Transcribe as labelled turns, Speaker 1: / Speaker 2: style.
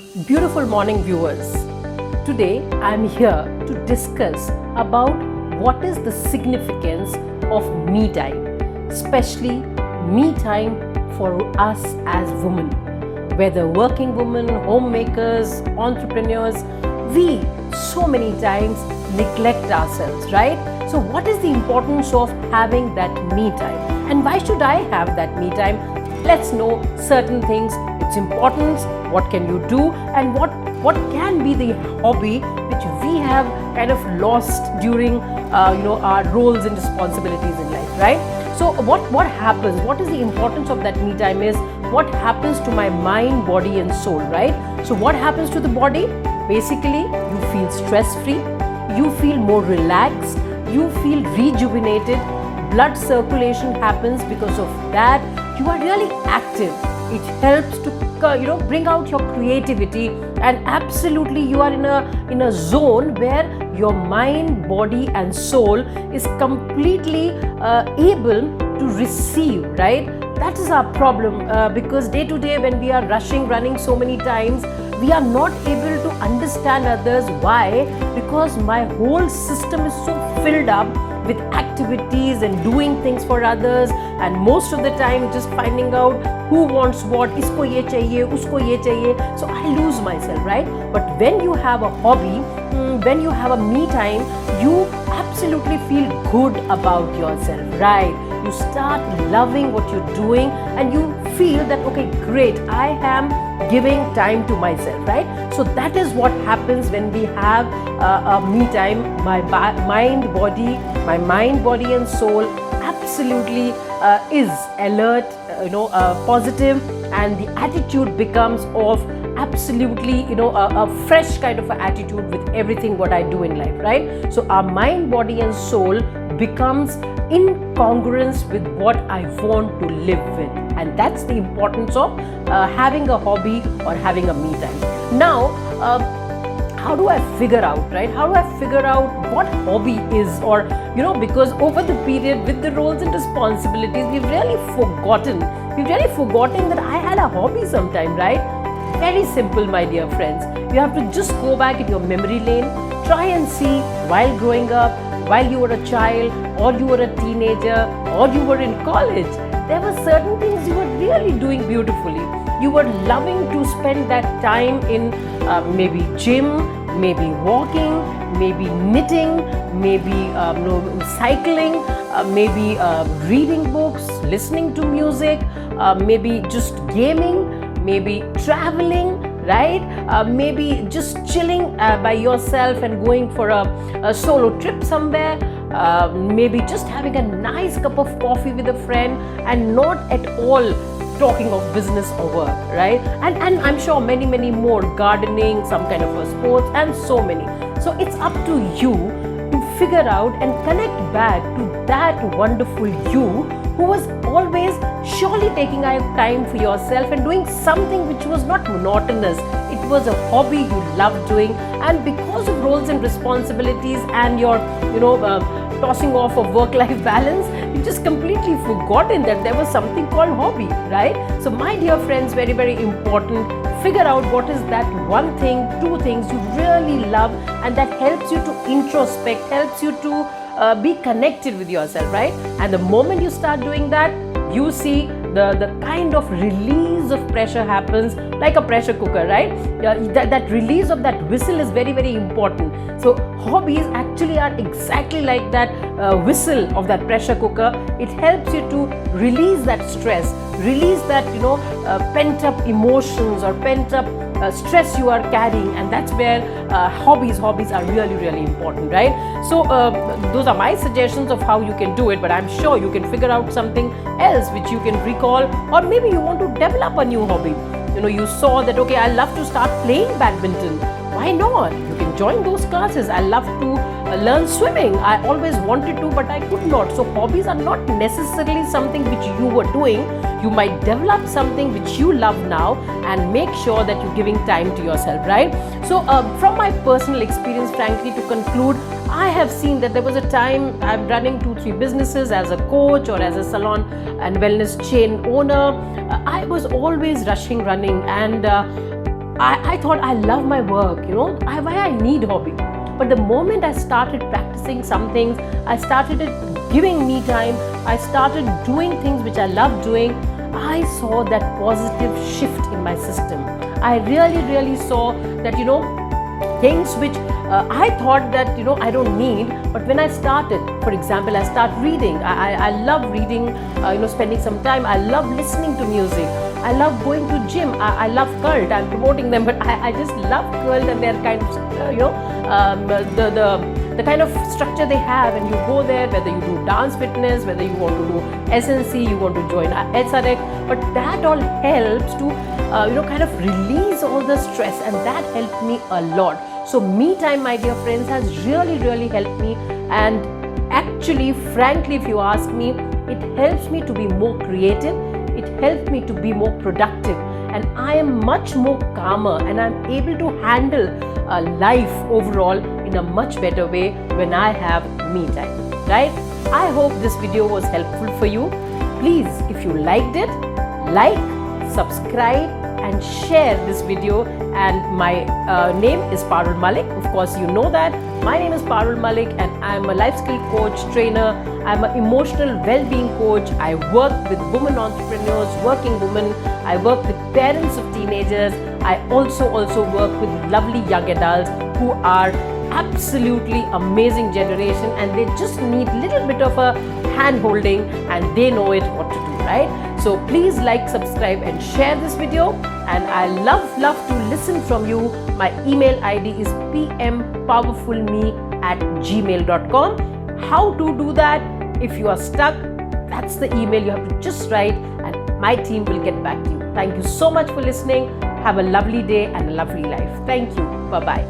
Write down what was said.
Speaker 1: Beautiful morning viewers. Today I am here to discuss about what is the significance of me time, especially me time for us as women. Whether working women, homemakers, entrepreneurs, we so many times neglect ourselves, right? So what is the importance of having that me time? And why should I have that me time? Let's know certain things, its importance, what can you do, and what can be the hobby which we have kind of lost during our roles and responsibilities in life, right? So what happens, what is the importance of that me time is what happens to my mind, body and soul, right? So what happens to the body? Basically, you feel stress free, you feel more relaxed, you feel rejuvenated, blood circulation happens. Because of that, you are really active. It helps to bring out your creativity, and absolutely you are in a zone where your mind, body and soul is completely able to receive, right? That is our problem, because day to day when we are running so many times, we are not able to understand others. Why? Because my whole system is so filled up with activities and doing things for others, and most of the time just finding out who wants what, isko ye chahiye, usko ye chahiye. So I lose myself, right? But when you have a hobby, when you have a me time, you absolutely feel good about yourself, right? You start loving what you're doing and you feel that, okay, great, I am giving time to myself, right? So that is what happens when we have a me time. My mind, body and soul absolutely is alert, positive, and the attitude becomes of absolutely a fresh kind of attitude with everything what I do in life, right? So our mind, body and soul becomes in congruence with what I want to live with, and that's the importance of having a hobby or having a me time. Now how do I figure out, right? How do I figure out what hobby is? Or because over the period with the roles and responsibilities, we've really forgotten that I had a hobby sometime, right? Very simple, my dear friends. You have to just go back in your memory lane, try and see while growing up, while you were a child, or you were a teenager, or you were in college, there were certain things you were really doing beautifully. You were loving to spend that time in maybe gym, maybe walking, maybe knitting, maybe cycling, maybe reading books, listening to music, maybe just gaming, maybe traveling, right? Maybe just chilling by yourself and going for a solo trip somewhere. Maybe just having a nice cup of coffee with a friend and not at all talking of business or work, right? And I'm sure many more, gardening, some kind of a sports, and so many. So it's up to you to figure out and connect back to that wonderful you who was always surely taking out time for yourself and doing something which was not monotonous. It was a hobby you loved doing, and because of roles and responsibilities and your tossing off of work-life balance, you just completely forgotten that there was something called hobby, right? So my dear friends, very important, figure out what is that one thing, two things you really love, and that helps you to introspect, helps you to be connected with yourself, right? And the moment you start doing that, you see the kind of release of pressure happens like a pressure cooker, right? That release of that whistle is very important. So hobbies actually are exactly like that whistle of that pressure cooker. It helps you to release that stress, release that pent up emotions or pent up stress you are carrying, and that's where hobbies are really important, right? So those are my suggestions of how you can do it, but I'm sure you can figure out something else which you can recall, or maybe you want to develop a new hobby. You saw that, okay, I love to start playing badminton. Why not? You can join those classes. I love to learn swimming. I always wanted to, but I could not. So hobbies are not necessarily something which you were doing. You might develop something which you love now and make sure that you're giving time to yourself, right? So from my personal experience, frankly, to conclude, I have seen that there was a time I'm running 2-3 businesses as a coach or as a salon and wellness chain owner. I was always running, and I thought I love my work, why I need hobby. But the moment I started practicing some things, I started giving me time, I started doing things which I love doing, I saw that positive shift in my system. I really saw that, things which I thought that, I don't need, but when I started, for example, I start reading. I love reading, spending some time. I love listening to music. I love going to gym. I love cult. I'm promoting them, but I just love cult and their kind of, the kind of structure they have. And you go there, whether you do dance fitness, whether you want to do SNC, you want to join SRX, but that all helps to, kind of release all the stress, and that helped me a lot. So me time, my dear friends, has really helped me, and actually, frankly, if you ask me, it helps me to be more creative. It helps me to be more productive, and I am much more calmer, and I'm able to handle life overall in a much better way when I have me time, right? I hope this video was helpful for you. Please, if you liked it, like, subscribe and share this video. And my name is Parul Malik. Of course, you know that. My name is Parul Malik, and I'm a life skill coach, trainer. I'm an emotional well-being coach. I work with women entrepreneurs, working women. I work with parents of teenagers. I also work with lovely young adults who are absolutely amazing generation, and they just need a little bit of a hand holding, and they know it what to do, right? So please like, subscribe and share this video, and I love to listen from you. My email ID is pmpowerfulme@gmail.com. How to do that? If you are stuck, that's the email you have to just write, and my team will get back to you. Thank you so much for listening. Have a lovely day and a lovely life. Thank you. Bye-bye.